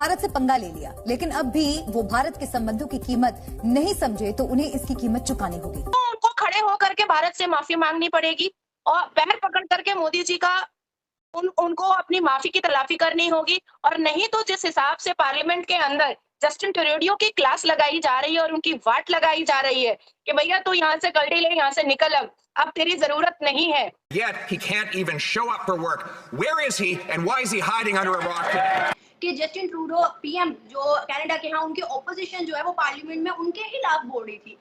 भारत से पंगा ले लिया, लेकिन अब भी वो भारत के संबंधों की कीमत नहीं समझे तो उन्हें इसकी कीमत चुकानी होगी। तो उनको खड़े होकर के भारत से माफी मांगनी पड़ेगी और पैर पकड़ करके मोदी जी का उनको अपनी माफी की तलाफी करनी होगी। और नहीं तो जिस हिसाब से पार्लियामेंट के अंदर जस्टिन ट्रूडो की क्लास लगाई जा रही है और उनकी वाट लगाई जा रही है कि भैया तू यहाँ से गलती ले, यहाँ से निकल, अब तेरी जरूरत नहीं है। Yet he can't even show up for work. Where is he and why is he hiding under a rock today? कि जस्टिन ट्रूडो पीएम जो कनाडा के, हाँ, उनके ऑपोजिशन जो है वो पार्लियामेंट में उनके खिलाफ बोल रहे थे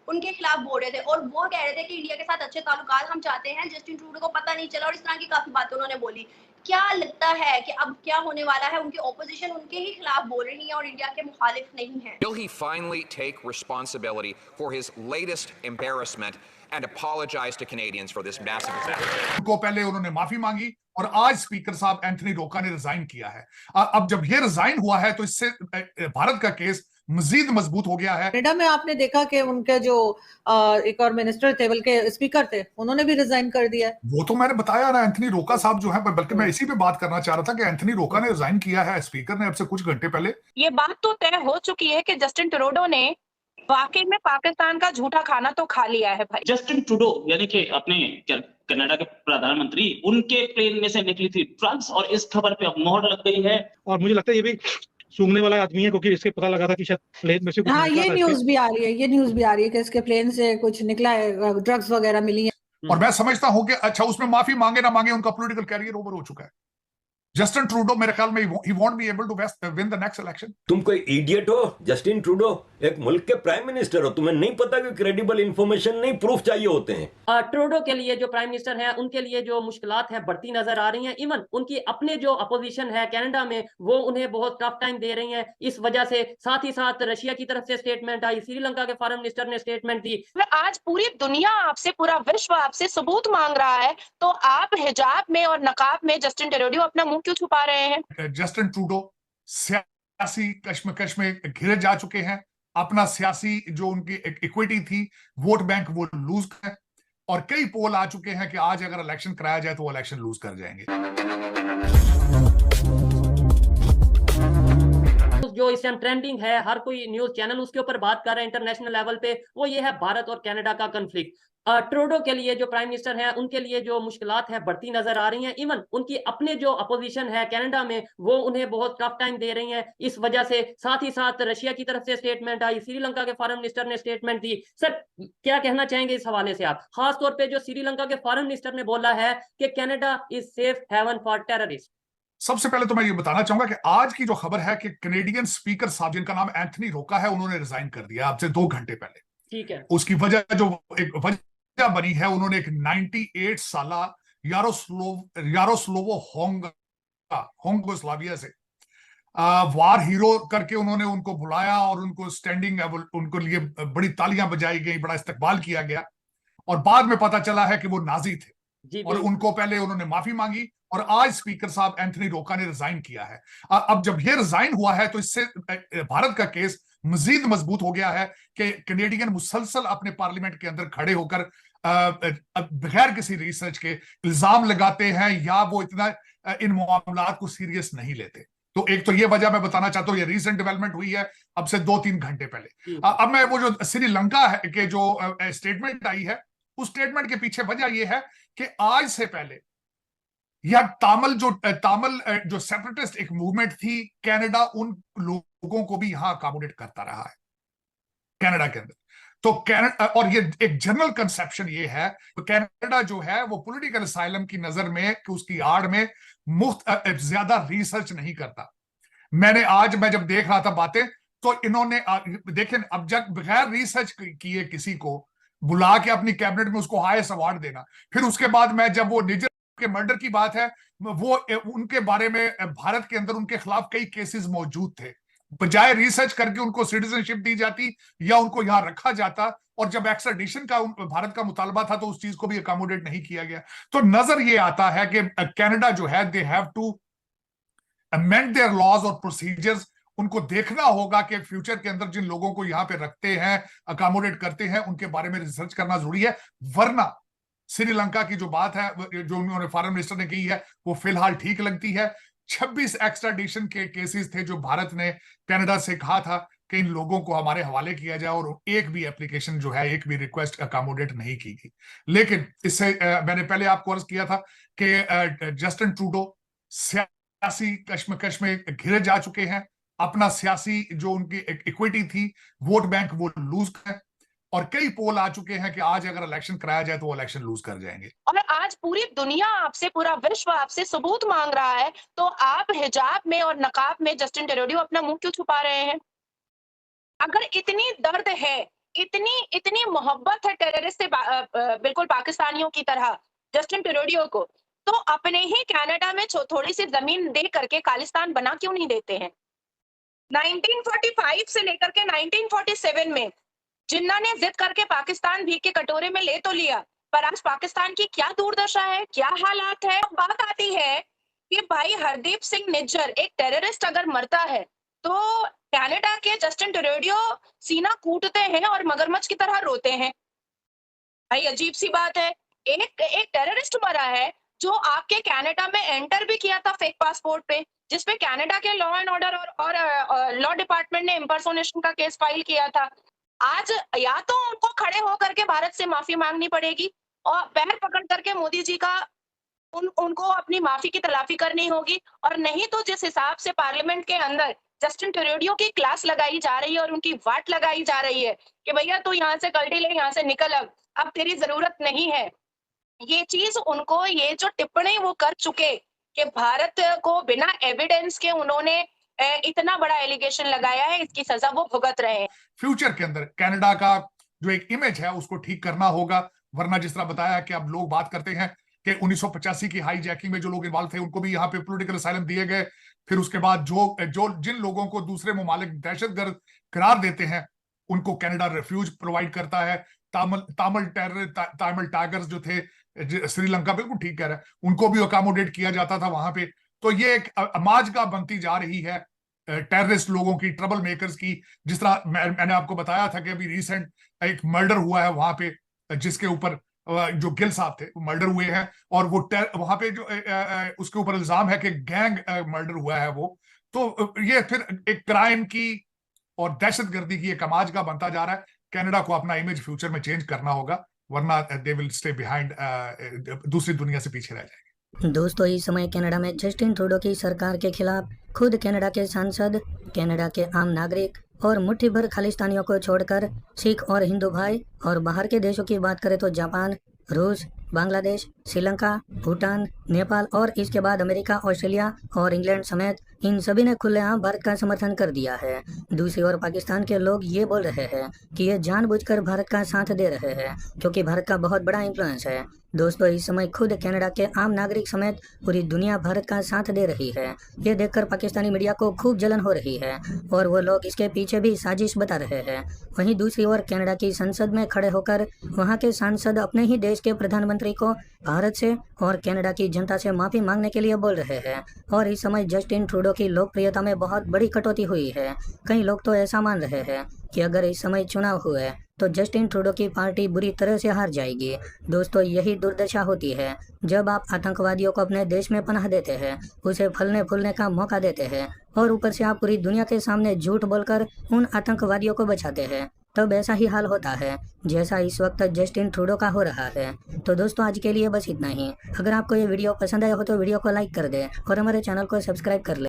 उनके खिलाफ बोल रहे थे और वो कह रहे थे कि इंडिया के साथ अच्छे ताल्लुकात हम चाहते हैं। जस्टिन ट्रूडो को पता नहीं चला और इस तरह की काफी बातें उन्होंने बोली। क्या लगता है कि अब क्या होने वाला है? उनकी ऑपोजिशन उनके ही खिलाफ बोल रही है और इंडिया के मुखालिफ नहीं है। Will he finally take responsibility for his latest embarrassment and apologize to Canadians for this massive disaster? को पहले उन्होंने माफी मांगी और आज स्पीकर साहब एंथनी रोका ने रिजाइन किया है। अब जब ये रिजाइन हुआ है तो इससे भारत का केस मजीद मजबूत हो गया है। कनाडा में आपने देखा कि उनके जो एक और मिनिस्टर थे, बल्कि स्पीकर थे, उन्होंने भी रिजाइन कर दिया। वो तो मैंने बताया ना, एंथनी रोका साहब जो है, बल्कि मैं इसी पे बात करना चाह रहा था कि एंथनी रोका ने रिजाइन किया है स्पीकर ने अब से कुछ घंटे पहले। ये बात तो तय हो चुकी है कि जस्टिन ट्रूडो ने वाकई में पाकिस्तान का झूठा खाना तो खा लिया है भाई। जस्टिन ट्रूडो यानी कि अपने कनाडा के प्रधानमंत्री, उनके प्लेन में से निकली थी ड्रग्स और इस खबर पे अब मोहर लग गई है। और मुझे लगता है ये भी सूंघने वाला आदमी है, क्योंकि इसके पता लगा था कि शायद प्लेन में से कुछ हाँ, निकला ये था न्यूज भी आ रही है कि इसके प्लेन से कुछ निकला है, ड्रग्स वगैरह मिली है। और मैं समझता हूं कि अच्छा, उसमें माफी मांगे ना मांगे, उनका पॉलिटिकल कैरियर ओवर हो चुका है। जस्टिन ट्रूडो मेरे ख्याल में he won't be able to win the next election। तुम कोई इडियट हो जस्टिन ट्रूडो? एक मुल्क के प्राइम मिनिस्टर हो, तुम्हें नहीं पता कि क्रेडिबल इंफॉर्मेशन नहीं, प्रूफ चाहिए होते हैं। ट्रूडो के लिए जो प्राइम मिनिस्टर हैं, उनके लिए जो मुश्किलात है बढ़ती नजर आ रही हैं। इवन उनकी अपने जो अपोजिशन है कनाडा में, वो उन्हें बहुत टफ टाइम दे रही है इस वजह से। साथ ही साथ रशिया की तरफ से स्टेटमेंट आई, श्रीलंका के फॉरेन मिनिस्टर ने स्टेटमेंट दी। आज पूरी दुनिया आपसे, पूरा विश्व आपसे सबूत मांग रहा है, तो आप हिजाब में और नकाब में जस्टिन ट्रूडो अपना मुंह क्यों छुपा रहे हैं? जस्टिन ट्रूडो सियासी कश्मकश में घिरे जा चुके हैं। अपना सियासी जो उनकी इक्विटी थी, वोट बैंक, वो लूज कर, और कई पोल आ चुके हैं कि आज अगर इलेक्शन कराया जाए तो वो इलेक्शन लूज कर जाएंगे। जो इस टाइम ट्रेंडिंग है, हर कोई न्यूज चैनल उसके ऊपर बात कर रहे हैं इंटरनेशनल लेवल पे, वो ये है भारत और कनाडा का कन्फ्लिक्ट। ट्रूडो के लिए जो प्राइम मिनिस्टर हैं, उनके लिए जो मुश्किलात है बढ़ती नजर आ रही हैं। इवन उनकी अपने जो अपोजिशन है कनाडा में, वो उन्हें बहुत टफ टाइम दे रही है इस वजह से। साथ ही साथ रशिया की तरफ से स्टेटमेंट आई, श्रीलंका के फॉरेन मिनिस्टर ने स्टेटमेंट दी। सर, क्या कहना चाहेंगे इस हवाले से आप? खासतौर पर जो श्रीलंका के फॉरेन मिनिस्टर ने बोला है कि Canada is safe haven for terrorist. सबसे पहले तो मैं ये बताना चाहूंगा कि आज की जो खबर है कि कैनेडियन स्पीकर साहब, जिनका नाम एंथनी रोका है, उन्होंने रिजाइन कर दिया अब से 2 घंटे पहले। ठीक है। उसकी वजह जो एक वजह बनी है, उन्होंने एक 98 साला यारोस्लोवो होंगोस्लाविया से वार हीरो करके उन्होंने उनको बुलाया और उनको स्टैंडिंग, उनको लिए बड़ी तालियां बजाई गई, बड़ा इस्तकबाल किया गया, और बाद में पता चला है कि वो नाजी थे। और उनको पहले उन्होंने माफी मांगी और आज स्पीकर साहब एंथनी रोका ने रिजाइन किया है। अब जब ये रिजाइन हुआ है तो इससे भारत का केस मजीद मजबूत हो गया है कि कैनेडियन मुसलसल अपने पार्लियामेंट के अंदर खड़े होकर बगैर किसी रिसर्च के इल्जाम लगाते हैं, या वो इतना इन मामलात को सीरियस नहीं लेते। तो एक तो ये वजह मैं बताना चाहता हूँ, ये रीसेंट डेवलपमेंट हुई है अब से 2-3 घंटे पहले। अब मैं वो जो श्रीलंका के जो स्टेटमेंट आई है, उस स्टेटमेंट के पीछे वजह यह है कि आज से पहले या तामिल जो सेपरेटिस्ट एक मूवमेंट थी, कनाडा उन लोगों को भी यहां अकोमोडेट करता रहा है कनाडा के अंदर। तो कनाडा, और ये एक जनरल कंसेप्शन ये है, तो कनाडा जो है वो पॉलिटिकल असाइलम की नजर में, कि उसकी आड़ में मुफ्त ज्यादा रिसर्च नहीं करता। मैं जब देख रहा था बातें, तो इन्होंने देखें, अब जब बगैर रिसर्च किए किसी को बुला के अपनी कैबिनेट में उसको हाईएस्ट अवार्ड देना, फिर उसके बाद मैं जब वो निजर के मर्डर की बात है, वो उनके बारे में भारत के अंदर उनके खिलाफ कई केसेस मौजूद थे, बजाय रिसर्च करके उनको सिटीजनशिप दी जाती या उनको यहां रखा जाता, और जब एक्स्ट्राडिशन का भारत का मुतालबा था तो उस चीज को भी अकोमोडेट नहीं किया गया। तो नजर ये आता है कि कनाडा जो है, they have to amend their laws और प्रोसीजर्स। उनको देखना होगा कि फ्यूचर के अंदर जिन लोगों को यहाँ पे रखते हैं, अकोमोडेट करते हैं, उनके बारे में रिसर्च करना जरूरी है। वरना श्रीलंका की जो बात है, जो उन्होंने फॉरेन मिनिस्टर ने की है, वो फिलहाल ठीक लगती है। 26 एक्स्ट्राडिशन के केसेस थे जो भारत ने कनाडा से कहा था कि इन लोगों को हमारे हवाले किया जाए, और एक भी एप्लीकेशन जो है, एक भी रिक्वेस्ट अकोमोडेट नहीं की गई। लेकिन इससे मैंने पहले आपको अर्ज किया था कि जस्टिन ट्रूडो सियासी कश्मकश में घिरे जा चुके हैं। अपना सियासी जो उनकी इक्विटी थी, वोट बैंक, वो लूज कर, और कई पोल आ चुके हैं कि आज अगर इलेक्शन कराया जाए तो वो इलेक्शन लूज कर जाएंगे। और आज पूरी दुनिया आपसे, पूरा विश्व आपसे सबूत मांग रहा है, तो आप हिजाब में और नकाब में जस्टिन ट्रूडो अपना मुंह क्यों छुपा रहे हैं? अगर इतनी दर्द है, इतनी मोहब्बत है टेररिस्ट से बिल्कुल पाकिस्तानियों की तरह जस्टिन ट्रूडो को, तो अपने ही कनाडा में थोड़ी सी जमीन दे करके खालिस्तान बना क्यों नहीं देते हैं? 1945 से लेकर के 1947 में जिन्ना ने जिद करके पाकिस्तान भीख के कटोरे में ले तो लिया, पर आज पाकिस्तान की क्या दुर्दशा है, क्या हालात है। बात आती है कि भाई हरदीप सिंह निज्जर, एक टेररिस्ट अगर मरता है तो कनाडा के जस्टिन ट्रूडो सीना कूटते हैं और मगरमच्छ की तरह रोते हैं। भाई अजीब सी बात है, एक टेररिस्ट मरा है जो आपके कनाडा में एंटर भी किया था फेक पासपोर्ट पे, जिसपे कनाडा के लॉ एंड ऑर्डर और लॉ डिपार्टमेंट ने इम्पर्सोनेशन का केस फाइल किया था। आज या तो उनको खड़े होकर के भारत से माफी मांगनी पड़ेगी और पैर पकड़ करके मोदी जी का उनको अपनी माफी की तलाफी करनी होगी, और नहीं तो जिस हिसाब से पार्लियामेंट के अंदर जस्टिन ट्रूडो की क्लास लगाई जा रही है और उनकी वाट लगाई जा रही है कि भैया तू यहाँ से कल्टी ले, यहाँ से निकल, अब तेरी जरूरत नहीं है। ये चीज उनको, ये जो टिप्पणी वो कर चुके कि भारत को बिना एविडेंस के उन्होंने इतना बड़ा एलिगेशन लगाया है, इसकी सजा वो भुगत रहे हैं। फ्यूचर के अंदर कनाडा का जो एक इमेज है उसको ठीक करना होगा, वरना जिस तरह बताया कि अब लोग बात करते हैं कि 1985 की हाईजैकिंग में जो लोग इन्वॉल्व थे उनको भी यहाँ पे पॉलिटिकल असाइलम दिए गए, फिर उसके बाद जिन लोगों को दूसरे ममालिक दहशतगर्द करार देते हैं उनको कनाडा रिफ्यूज प्रोवाइड करता है। तामिल टाइगर्स जो थे श्रीलंका, बिल्कुल ठीक कह रहा है, उनको भी अकोमोडेट किया जाता था वहां पे। तो ये एक अमाजगा बनती जा रही है टेररिस्ट लोगों की, ट्रबल मेकर्स की। जिस तरह मैंने आपको बताया था कि अभी रिसेंट एक मर्डर हुआ है वहां पे, जिसके ऊपर जो गिल साहब थे वो मर्डर हुए हैं, और वो वहां पे जो उसके ऊपर इल्जाम है कि गैंग मर्डर हुआ है वो। तो ये फिर एक क्राइम की और दहशतगर्दी की एक अमाजगा बनता जा रहा है। कनाडा को अपना इमेज फ्यूचर में चेंज करना होगा, वरना दे विल स्टे बिहाइंड, दूसरी दुनिया से पीछे रह जाएंगे। दोस्तों, इस समय कनाडा में जस्टिन ट्रूडो की सरकार के खिलाफ खुद कनाडा के सांसद, कनाडा के आम नागरिक और मुट्ठी भर खालिस्तानियों को छोड़कर सिख और हिंदू भाई, और बाहर के देशों की बात करें तो जापान, रूस, बांग्लादेश, श्रीलंका, भूटान, नेपाल और इसके बाद अमेरिका, ऑस्ट्रेलिया और इंग्लैंड समेत इन सभी ने खुलेआम भारत का समर्थन कर दिया है। दूसरी ओर पाकिस्तान के लोग ये बोल रहे हैं कि ये जानबूझकर भारत का साथ दे रहे हैं क्योंकि भारत का बहुत बड़ा इन्फ्लुएंस है। दोस्तों, इस समय खुद कनाडा के आम नागरिक समेत पूरी दुनिया भारत का साथ दे रही है। ये देखकर पाकिस्तानी मीडिया को खूब जलन हो रही है और वो लोग इसके पीछे भी साजिश बता रहे हैं। वहीं दूसरी ओर कनाडा की संसद में खड़े होकर वहां के सांसद अपने ही देश के प्रधानमंत्री को भारत से और कनाडा की जनता से माफी मांगने के लिए बोल रहे हैं। और इस समय जस्टिन ट्रूडो की लोकप्रियता में बहुत बड़ी कटौती हुई है। कई लोग तो ऐसा मान रहे हैं कि अगर इस समय चुनाव हुए तो जस्टिन ट्रूडो की पार्टी बुरी तरह से हार जाएगी। दोस्तों, यही दुर्दशा होती है जब आप आतंकवादियों को अपने देश में पनाह देते हैं, उसे फलने फूलने का मौका देते हैं और ऊपर से आप पूरी दुनिया के सामने झूठ बोलकर उन आतंकवादियों को बचाते हैं, तब ऐसा ही हाल होता है जैसा इस वक्त जस्टिन ट्रूडो का हो रहा है। तो दोस्तों, आज के लिए बस इतना ही। अगर आपको ये वीडियो पसंद आया हो तो वीडियो को लाइक कर दें और हमारे चैनल को सब्सक्राइब कर लें।